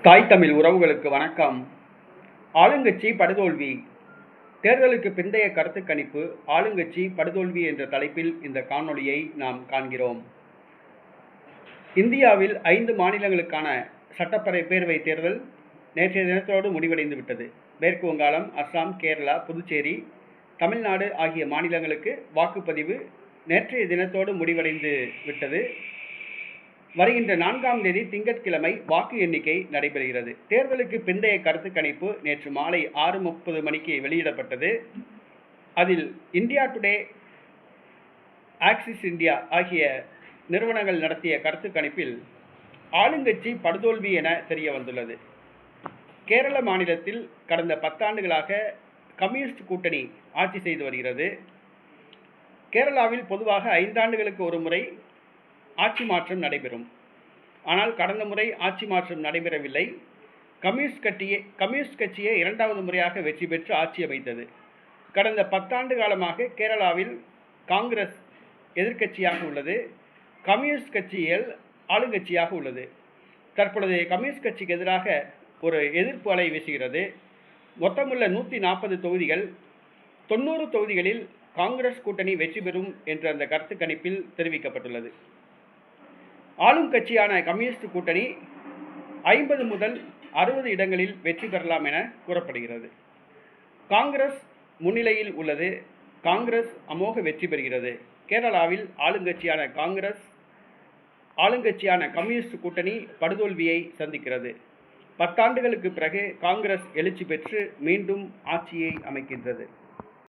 தாய் தமிழ் உறவுகளுக்கு வணக்கம். ஆளுங்கட்சி படுதோல்வி. தேர்தலுக்கு பிந்தைய கருத்து கணிப்பு ஆளுங்கட்சி படுதோல்வி என்ற தலைப்பில் இந்த காணொளியை நாம் காண்கிறோம். இந்தியாவில் 5 மாநிலங்களுக்கான சட்டப்பேரவை தேர்தல் நேற்றைய தினத்தோடு முடிவடைந்து விட்டது. மேற்கு வங்காளம், அஸ்ஸாம், கேரளா, புதுச்சேரி, தமிழ்நாடு ஆகிய மாநிலங்களுக்கு வாக்குப்பதிவு நேற்றைய தினத்தோடு முடிவடைந்து விட்டது. வருகின்ற 4ஆம் தேதி திங்கட்கிழமை வாக்கு எண்ணிக்கை நடைபெறுகிறது. தேர்தலுக்கு பிந்தைய கருத்து கணிப்பு நேற்று மாலை 6:30 மணிக்கு வெளியிடப்பட்டது. அதில் இந்தியா டுடே, ஆக்சிஸ் இந்தியா ஆகிய நிறுவனங்கள் நடத்திய கருத்து கணிப்பில் ஆளுங்கட்சி படுதோல்வி என தெரிய வந்துள்ளது. கேரள மாநிலத்தில் கடந்த 10 ஆண்டுகளாக கம்யூனிஸ்ட் கூட்டணி ஆட்சி செய்து வருகிறது. கேரளாவில் பொதுவாக 5 ஆண்டுகளுக்கு ஒரு முறை ஆட்சி மாற்றம் நடைபெறும். ஆனால் கடந்த முறை ஆட்சி மாற்றம் நடைபெறவில்லை. கம்யூனிஸ்ட் கட்சியே 2வது முறையாக வெற்றி பெற்று ஆட்சி அமைத்தது. கடந்த 10 ஆண்டு காலமாக கேரளாவில் காங்கிரஸ் எதிர்க்கட்சியாக உள்ளது, கம்யூனிஸ்ட் கட்சிகள் ஆளுங்கட்சியாக உள்ளது. தற்பொழுது கம்யூனிஸ்ட் கட்சிக்கு எதிராக ஒரு எதிர்ப்பு அலை வீசுகிறது. மொத்தமுள்ள 140 தொகுதிகள், 90 தொகுதிகளில் காங்கிரஸ் கூட்டணி வெற்றி பெறும் என்று அந்த கருத்து கணிப்பில் தெரிவிக்கப்பட்டுள்ளது. ஆளும் கட்சியான கம்யூனிஸ்ட் கூட்டணி 50 முதல் 60 இடங்களில் வெற்றி பெறலாம் என கூறப்படுகிறது. காங்கிரஸ் முன்னிலையில் உள்ளது. காங்கிரஸ் அமோக வெற்றி பெறுகிறது. கேரளாவில் ஆளுங்கட்சியான கம்யூனிஸ்ட் கூட்டணி படுதோல்வியை சந்திக்கிறது. 10 ஆண்டுகளுக்கு பிறகு காங்கிரஸ் எழுச்சி பெற்று மீண்டும் ஆட்சியை அமைக்கின்றது.